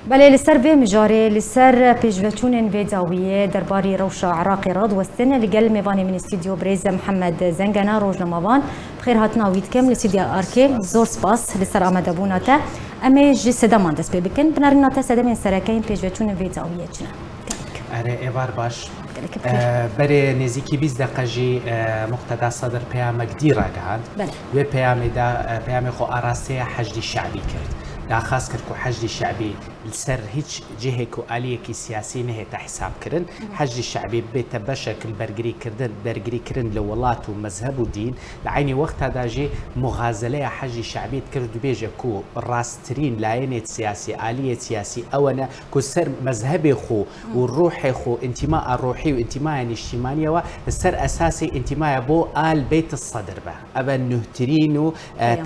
بله لسر وی مجاره لسر پیشوچون ویداویه درباری روشا عراقی راد وستن لگل میوانی من استودیو بریز محمد زنگنا روزنامه‌وان بخیر هاتنا وید کم لسیدیا آرکی زور سپاس لسر آمده بوناته اما جی صدامان دست پی بکن بناریناته صدامین سرکین پیشوچون ویداویه چنه اره ایوار باش برای نزدیکی 20 دقیقه جی مقتدا صدر پیامک دیر داد و پیام خو آراسته حشد شعبی کرد دا خاص کرد که حشد شعبی سر هیچ جهه که آلیه سیاسی نه تحساب کردن حشد شعبی بیت بشکل برگری کردن لولات و مذهب و دین لعینی وقت داجی مغازله حشد شعبی کرد بیجه که راسترین لاینت سیاسی آلیه سیاسی اونا که سر مذهب خو و روح خو انتماء روحی و انتماء اجتماعی و سر اساسی انتماء بو آل بیت الصدر به ابا نهترین و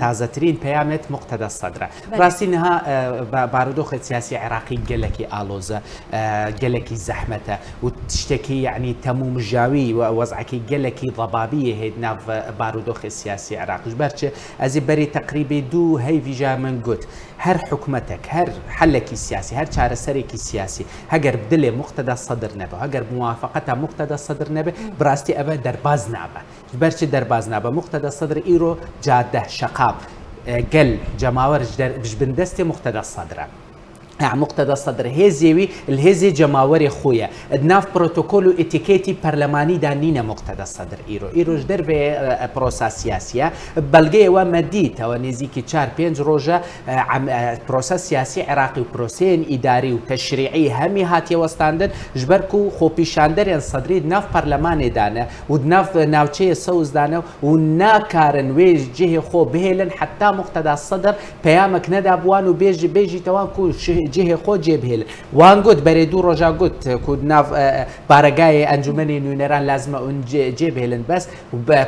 تازه ترین پیامت مقتدا الصدر راستی نها بارودوخ سیاسی عراقي قالك آلوزة قالك زحمته وتشتكي يعني تموم جاوي ووضعك قالك ضبابية هيدنا بارودوخ السياسي عراقي جبرتش أزي بري تقريبا دو هاي في جا من قلت هر حكومتك هر حلك السياسي هر شعر سريك السياسي هجر بدله مقتدى الصدر نبه هجر موافقتها مقتدى الصدر نبه براستي أبا درباز نبه جبرتش درباز نبه مقتدى الصدر إيرو جاده شقاب قل جماور بجبندستي مقتدى الصدر مقتدى الصدر هزيوي الهزي جماوري خويا دناف بروتوكول اتيكيتي برلماني دانينا مقتدى الصدر ايرو جدر في بروسا سياسيه بلغي ومديت ونزيكي 4-5 روجا بروسا سياسي عراقي وبروسين اداري وتشريعي همي هاتي وستاندن جبركو خو بيشاندر صدري دناف برلماني دانا ودناف ناوتشي سوز دانا وناكارن وجه خو بهلن حتى مقتدى الصدر بيامك ندابوان وبيجي توانكو جهه خود جبهل وان قد بري دو رجا قد كود ناف بارقاي انجمني نونران لازم اون جبهلن بس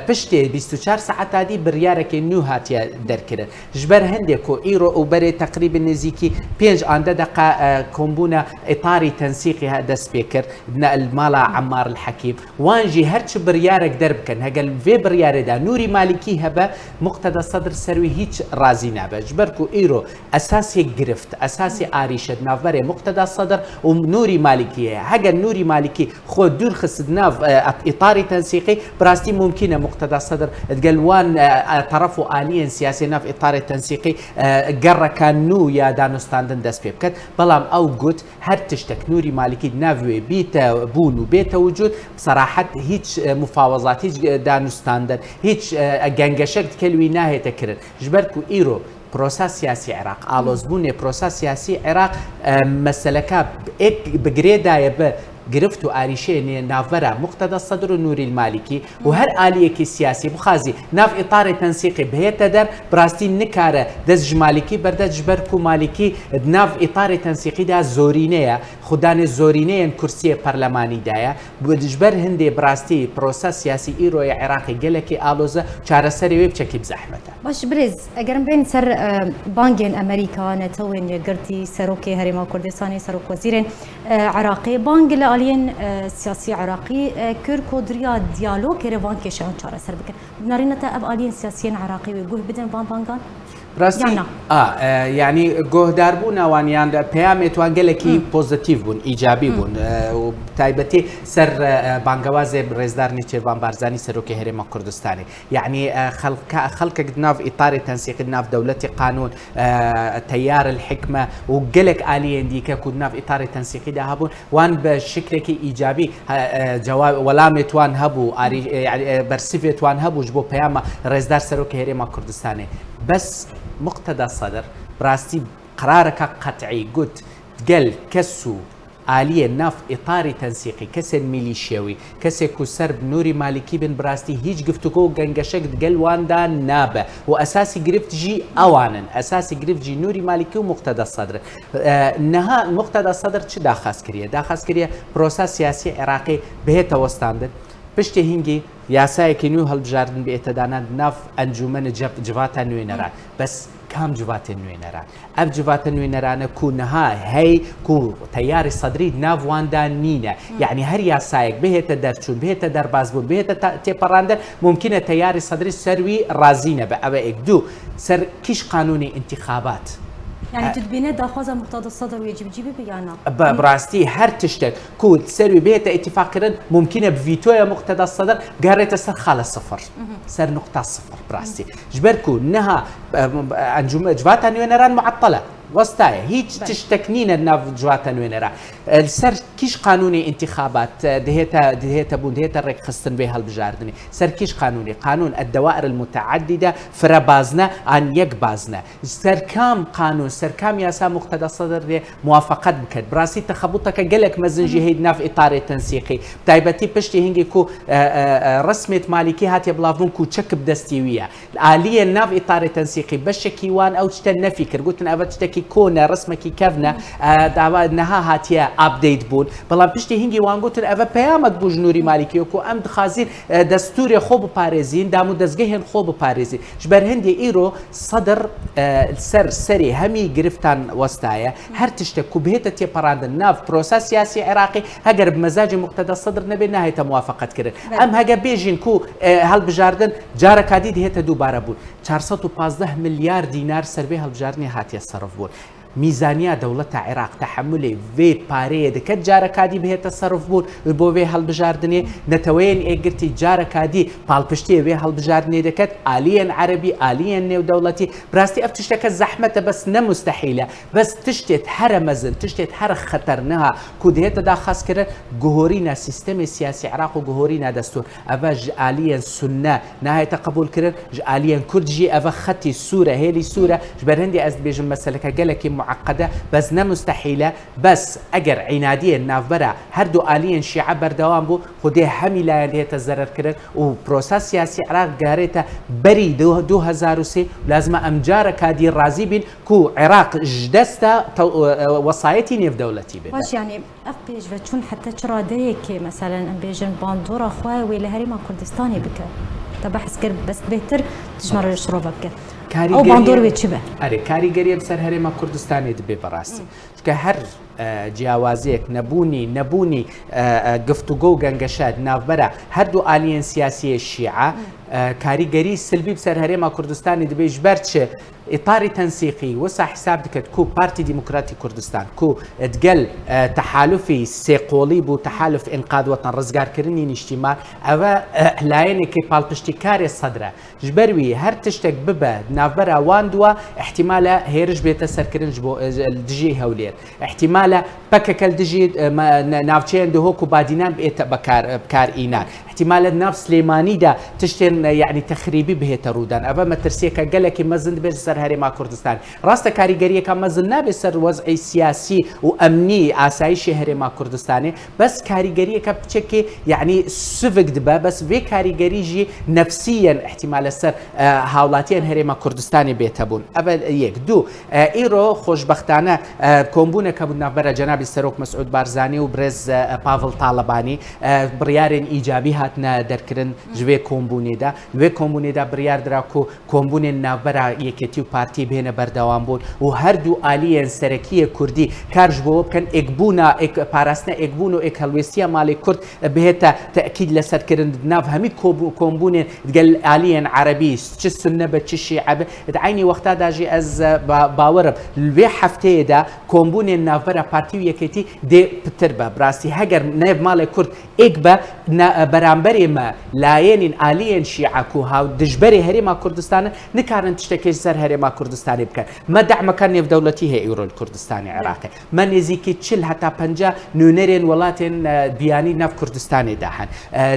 بشتي 24 ساعه هذه بريارك نو هاتيا دركره جبر هندكو ايرو وبري تقريبا نزيكي 5 دقيقه كومبونا اطاري تنسيقي هذا سبيكر المالا عمار الحكيم وانجي هرش بريارك دربكن هقل في بريار دا نوري مالكي هبه مقتدى الصدر سروي هيج رازينا بجبركو ايرو اساسي جرفت اساسي ريشد نافبري مقتدى الصدر ونوري مالكي هجا نوري مالكي خود دور خص ناف اطاري تنسيقي براستي ممكنه مقتدى الصدر تقال وان طرفوا آليا سياسي ناف اطار تنسيقي قرر كان نو يا دانوستاندن داس بيبكت بلام او قلت هر تشتك نوري مالكي نافوي بيتا بون وبيتا وجود بصراحه هيج مفاوضات هيج دانوستاندن هيج جنجشك كلوي ناهي تكرر جبركو ايرو بروسا سياسي عراق آلوزبوني بروسا سياسي عراق مسلكا بقريدا يب گرفت و آریشه نافبرا مقتدى الصدر نوري المالكي وهر آلية سياسي بخازي ناف إطار تنسيقي بهيت در براستي نكارة دز مالكي بردا جبركو مالكي ناف إطار تنسيقي دا زورينيا خدان زورينيا كرسي برلماني دايا بجبر هندي براستي بروسا سياسي إيرو عراقي قلكي آلوزة چار سري ويبچكي بزحمته باش بريز اگرم بين سر بانجين أمريكا نتوين يقرتي سروكي هريما كردستاني سروك وزيرين عراقي بانج آلین سیاسی عراقی کرد دریا دیالوگ کروان کشان چاره سر بکن بنارینه تا اب آلین سیاسی عراقی و گوه بدن بان بانگان راستی يعني جوه داربونا وانيان پیامت وانگلکی پوزیتیو بون ایجابی بون و تایبتی سر بانگواز رزدار نیچروان بارزانی سروک هرم کردستانی يعني خلق ناف اطار تنسيق ناف دولة قانون تيار الحكمة وقلك آلية ديكا كود ناف اطار تنسيقي ده هبون وان بشكلك ايجابي جواب ولامت وان هبو يعني برسيفيت وان هبو جبو پیام رزدار سروک هرم کردستانی بس مقتدى الصدر براستي قرارك قطعي قلت قال كسو آلية ناف إطاري تنسيقي كسن ميليشيوي كسكو سرب نوري مالكي بن براستي هيج قفتكو قنقشك قال وان دا نابة وأساسي قرفت جي أوانا أساسي قرفت جي نوري مالكي ومقتدى الصدر نها مقتدى الصدر چه دا خاص كريه؟ دا خاص كريه بروسا سياسي عراقي بهيتا وستاندن پشتی هنگی یاسای که نو هالبجاردن به اتدانات ناف انجمن جوات نوینران بس کام جوات نوینران اب جوات نوینران کو نها هی کو تیار صدری ناف واندا نینه يعني هر یاسایک به درچون به در بازبون به تپراندن ممکنه تیار صدری سروی رازینه به او اگدو سر کیش قانون انتخابات يعني تدبينه داخوزا مقتضى الصدر ويجب جيبي بيانا براستي هر تشتك كود سروي بيت اتفاق كرن ممكنه بفيتويا مقتضى الصدر قريت سر خال صفر سر نقطه صفر براستي جبركو انها انجم جفات انوينران معطله وسطايا هيك تشتكنين الناف جوات انوينرا السر كيش قانوني انتخابات دهيتا بون دهيتا رك خصن بها البجاردني سر كيش قانون الدوائر المتعدده فربازنا عن يك بازنا سر كام قانون سر كام ياسا مقتضى الصدر موافقات بكد براسي تخبطك قالك مزنجي هيد ناف اطار تنسيقي تايبتي بشتي هنجي كو رسمه مالكي هاتي بلافون كو تشك بدستيويه اليا ناف اطار تنسيقي بشكيوان او تشتنفي قلت انا بتشتكي كونا رسمكي كفنا دعوا انها هاتيا ابديت بون بلان بشتي هنجي وانقوتن افا بيامك بوجنوري مالكي وكو ام دخازين دستوري خوب باريزين دامو دزگهن خوب باريزين جبر هندي ايرو صدر سري همي گرفتان وستايا هر تشتكو بهتا تي براند ناف بروساس سياسي عراقي هاجر بمزاج مقتضى الصدر نبي نهايه موافقه كرن ام هاجا بيجين كو هالبجاردن جارك هادي هيتا دوباره بون 415 مليار دينار سربي هالبجاردني هاتي الصرف بون ميزانية دولة العراق تحمله في باريه دكت جاركادي به تصرف بون بو في هالبجاردني نتوين اجرتي جاركادي بالبشتي في هالبجاردني دكت آليا عربي آليا نيو دولتي براستي افتشتك الزحمة بس نمستحيلة بس تشتت حر مزن تشتت حر خطرنها كوديت دا خاص كده جهورينا سيستم السياسي عراق وجهورينا دستور افاج آليا سنة نهاية قبول كده آليا كردجي افا خطي السورة هيلي سورة جبرهندي از بيجم مسألة قالك معقدة بس نمستحيلة بس أجر عنادية نافبرا هردو آليا شيعة بردوام بو خدي حميلة اللي تزرر كرن وبروساس سياسي عراق قاريتا بري 2003 لازم أمجارة كادي الرازي بين كو عراق جدستا وصايتي نيف دولتي بي واش يعني أفبيج فتشون حتى تراديك مثلا أمبيجن باندورا خواي ويلا هريما كردستاني بك تبحث كرب بس بهتر تجمر الشروبة بك او باندور بيتشبه اري كاريگري بسر هريما كردستاني دبي براسي كهر جیاوازیک نبونی گفتگو گنگشاد نافبرا هر دو آلین سیاسی شیعه کاریگری سلبی بسر هريما كردستان دبي جبرتش اطار تنسيقي وسع حساب دكت كو بارتي ديمقراطي كردستان كو تقل تحالفي سيقولي بو تحالف انقاذ وطن رزقار كرني اجتماع اوا لاين كي بالبشتكاري الصدره جبروي هر تشتك ببا نافبرا واندوا احتمال هيرج بيتسر كرنج بو الدجي هولير احتمال بككل دجي نافشين دهوكو بادينان بيت بكار اينان احتمال ناف سليماني دا تشتين يعني تخريبي به ترودان ابا ما ترسيكا قالك مزن بسر هريما كردستان راست كاريگريه كان مزن بسر وضع سياسي وامني اسايشي هريما كردستاني بس كاريگريه كبتشكي يعني سفك دبا بس في كاريگريجي نفسيا احتمال سر هاولاتين هريما كردستاني بيتبون ابا يك دو ايرو خوشبختانه كومبونه كبنا برا جناب السروك مسعود بارزاني وبرز بافل طالباني بريارين ايجابي هاتنا دركرن جوي كومبوني دا بريار دراكو كومبوني نابرا يكتيو بارتي بين بردوام بون وهردو آليين سركية كردي كارج بوب كان اقبونا باراسنا اقبونو هلويستيا مالي كرد بهتا تأكيد لسر كرن ناف همي كومبوني تقل آليين عربي تش السنة بتش الشيعة دعيني وقتا داجي از باورب الوي حفتي دا كومبوني نابرا بارتي يكتي دي بتربا براسي هجر ناف مالي كرد اقبا برامبري ما لاين آليين شيعة كوها دجبري هريما كردستان نكارن تشتكي سر هريما كردستاني بكن ما دعم كان في دولتي هي ايرو الكردستاني عراقي ما نزيكي تشل حتى بنجا نونرين ولاتن بياني ناف كردستاني داحن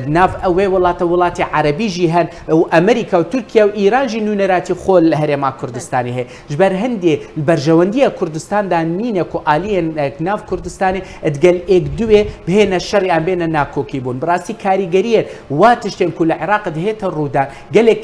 ناف اوي ولاتي عربي جيهان وامريكا وتركيا وايران جي نونراتي خول هريما كردستاني هي جبر هندي البرجونديه كردستان دا نينكو آليين ناف كردستاني تقل اك دوي بين الشرع بين الناكو كيبون براسي كاريگريه واتشتن كل عراق دهيت الرودان قالك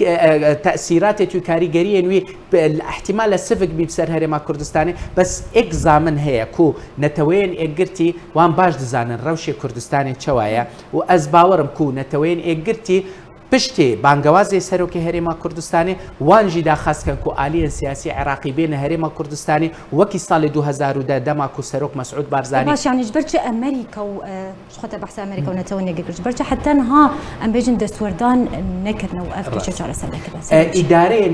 تاثيرات كاريگريه نوي الاحتمال السفك بسر هريما كردستاني بس اكزامن هي كو نتوين اجرتي وان باش دزانن روشي كردستاني تشوايا واز باورم كو نتوين اجرتي پشتی بانگوازی سەرۆکی هەرێما کوردستانی وانجی داخستکەن و ئالیە سیاسی عێراقی بێنە هەرێما کوردستانی وەکی ساڵی 2010 دەماک و سەرۆک مەسعود بارزانی باش يعني جبرت امريكا وشخوت بحث امريكا ونتوني جبرت حتى انها ام بيجن دستوردان نكرنا وقف على سلك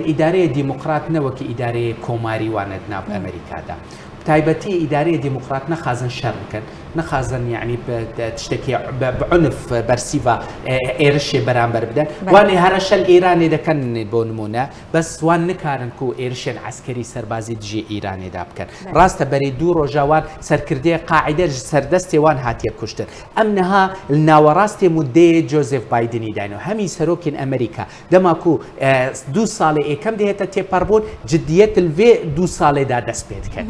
اداره ديمقراط نوكي اداره كوماري واند ناب امريكا دا تایبەتی ئیدارەی دیموکرات نەخازن شەڕ بکەن نەخازن یعنی تشتێکی بعنف بەرسیڤە ئێرشێ بەرامبەر بدەن وانێ هەرەشەل ئێرانێ دەکەن بۆ نمونە بەس وان نکارن و ئێرشێن عسکەری سەربازی دژی ئیرانێدا بکەن ڕاستە بەری دوو ڕۆژاوان سەرکردەیە قاعیدە سەردەستێ وان هاتیە کوشتن ئەم نەها ناوەڕاستی مودەیە جۆزێف بایدنی داینەوە هەمی سەرۆکین ئەمریکا دەماکو دو ساڵی ئێکەم دێتە تێپەڕبوون جدیەت الوێ دو ساڵێدا دەست پێ دەکەن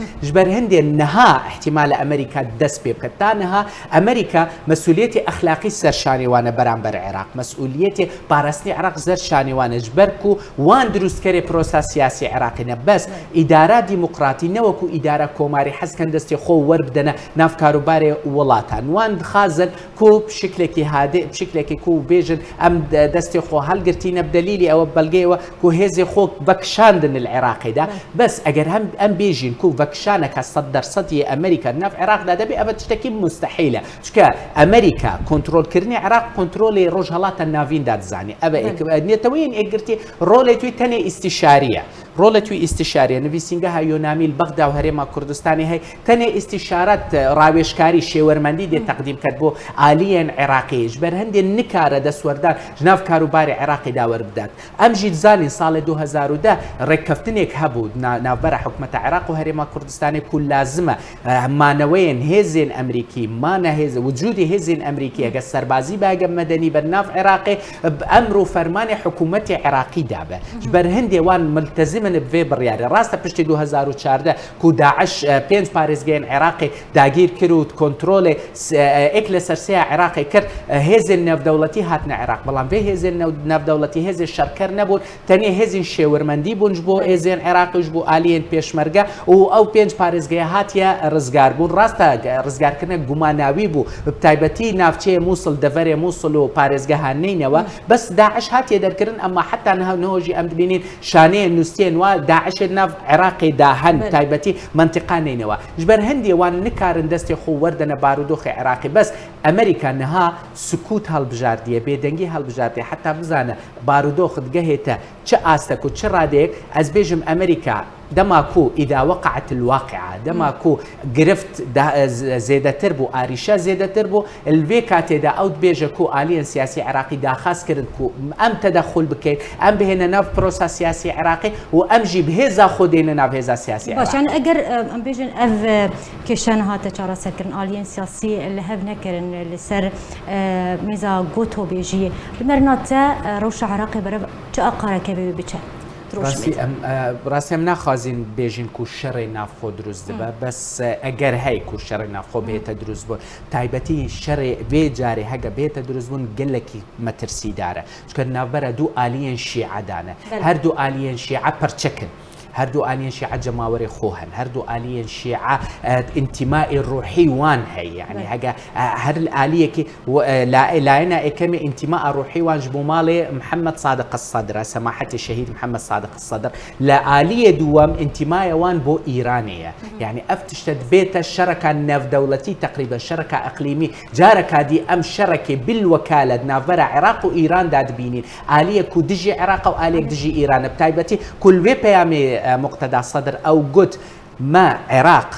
هندي نها احتمال امريكا دس بيبكتا نها امريكا مسؤوليتي اخلاقي سرشاني وانا برامبر العراق مسؤوليتي بارستي عراق سرشاني وانا جبركو وان دروس كري بروسا سياسي عراقي بس اداره ديمقراطي نوكو اداره كوماري حس كان دستي خو وربدنا ناف كاروباري ولاتان وان خازن كو بشكلكي هادئ بشكلكي كو بيجن ام دستي خو هل قرتينا بدليلي او بلقيوه كو هيزي خو بكشاندن العراقي ده بس اگر هم ام بيجين كو بكشانك صدر صدي امريكا ناف عراق دا دبي ابد تشتكي مستحيله شكا امريكا كنترول كرني عراق كنترول رجهلات النافين دات زاني ابا نتوين اجرتي رولتوي تاني استشاريه رولتوي استشاريه نفيسينغا يونامي البغدا وهريما كردستاني هي تاني استشارات راويشكاري شيورمندي دي تقديم كتبو آليا عراقي جبر هندي النكاره دسوردان جناف كاروباري عراقي داور بدات امجي زاني صال 2010 ركفتنيك هبو نافبر حكمه عراق وهريما كردستاني كل لازمه مانوين هزين امريكي مانا هز وجودي هزين امريكي اگه سربازي باقي مدني بالناف عراقي بامر وفرمان حكومتي عراقي دابه جبر هندي وان ملتزم بفي برياري راسته پشت 2014 كو داعش بينج باريزگين عراقي داگير كروت كنترول اكل سرسيه عراقي كر هزين ناف دولتي هاتنا عراق بلان في هزين ناف دولتي هزين شركر نبون تاني هزين شيورمندي بونجبو هزين عراقي جبو الين بيشمرگا او بينج باريزگي هاتیا رزگار بون راسته رزگار کردن گماناوی بو بتایبەتی ناوچه موصل دەڤەرێ موصل و پارێزگەها نینەوە بس داعش هاتیە دەرکردن ئەمما حتا نەهۆژی ئەم دبینین شانەیە نووسێن وا داعش ناو عێراقی داهەن تایبەتی منتیقا نینەوە ژبەر هەندێ وان نکارن دەستی خۆ وەردەنە بارودۆخی عێراقی بەس ئەمریکا نەها سکوت هەڵبژاردیە بێدەنگی هەڵبژاردیە حتا بزانە بارودۆخت گەهێتە چ ئاستەک و چ ڕادەیەک ئەس بێژم ئەمریکا دماكو إذا وقعت الواقعة دماكو قرفت زيادة تربو آريشا زيادة تربو الفيكاتي دا أوت بيجاكو آليا سياسي عراقي دا خاص كردكو أم تدخل بكين أم بهنا ناف بروسا سياسي عراقي وأم جي بهزا خودينا ناف هزا سياسي عراقي باش يعني أجر أم بيجن أف كيشان هاتا شارا سكرن آليا سياسي اللي هف نكرن اللي سر ميزا قوتو بيجي بمرناتا روش عراقي برب تأقارا كبير بيتشا راسي ام ناخوازين بيجين كو شري نافخو دروز دبا بس اگر هاي كو شري نافخو بيتا دروز بون تايبتي شري في جاري هاگا بيتا دروز بون قلكي مترسي داره شكر نافبرا دو آليين شيعة دانا هر دو آليين شيعة پرچكن هر دو آليين شيعة جماوري خوهن هر دو آليين شيعة انتماء الروحي وان هي يعني هاگا هر الآلية كي لاينا اكمي انتماء الروحي وان جبو مالي محمد صادق الصدر سماحة الشهيد محمد صادق الصدر لا آلية دوام انتماء وان بو إيرانية يعني افتشتد بيت الشركة ناف دولتي تقريبا شركة اقليمي جاركا دي ام شركة بالوكالة نافرا عراق وإيران داد بينين آلية كو دجي عراق وآلية دجي إيران بتايبتي كل وي بيامي مقتدى صدر او قلت ما عراق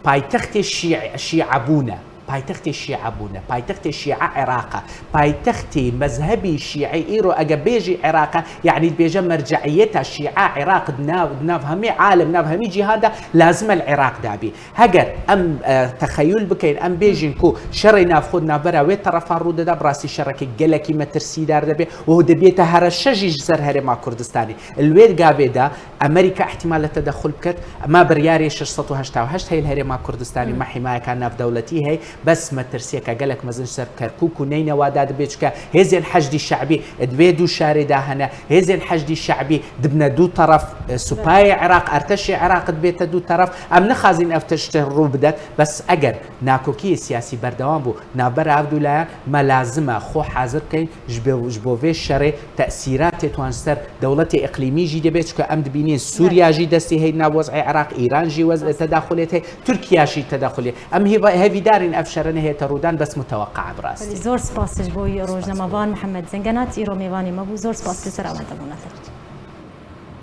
بايتخت الشيعة بونا بايتخت الشيعة بونا بايتخت الشيعة عراقة بايتخت مذهبي شيعي إيرو أجابيجي عراقة يعني بيجي مرجعيتها الشيعة عراق ناف همي عالم ناف همي جهادا لازم العراق دابي هجر أم تخيل بكين أم بيجي كو شري ناف خدنا برا ويترفع رود دا براسي شركة جلكي مترسي دار دبي وهو دبيته هرشجي جزر هرما كردستاني الويد جابي دا أمريكا احتمال التدخل بكت ما برياري 608 هي الهرما كردستاني ما حماية كان ناف دولتي هي بس مەترسیەکە گەلک مەزن سەر کەرکووک و نینەوادا دەبێت کە هێزێن حەشدی شعبی دەبێت دوو شارێدا هەنە هێزێن حەشدی شعبی دبنە دوو طرف سوپای عێراق ئەرتەشی عێراق بێتە دوو طرف ئەم نەخازین ئەف تشتە ڕوو بدات بەس ئەگەر ناکۆکی سیاسی بەردەوام بوو نابەر عەبدوولایان مەلازمە خۆ حازر بکەین بۆ vê şerê تەسیرات تێتوان سەر دەوڵەتی ئیقلیمیژی دەبێت کە ئەم دبینین سووریاژی دەستی هەیە ناو وەزعی عێراق ئیرانژی وەز تەداخولێت هەیە تورکیاشی تەداخولێ ئەم هێویدارین ئەف شەرە نەهێتە ڕوودان بەس متەوەقع بڕاستی زۆر سپاسش بۆی ڕۆژنەمەوان محەممەد زەنگەنات ئیرۆ میێوانی مەبوو زۆر سپاس لەسەر ئەوەندەبوونەتە.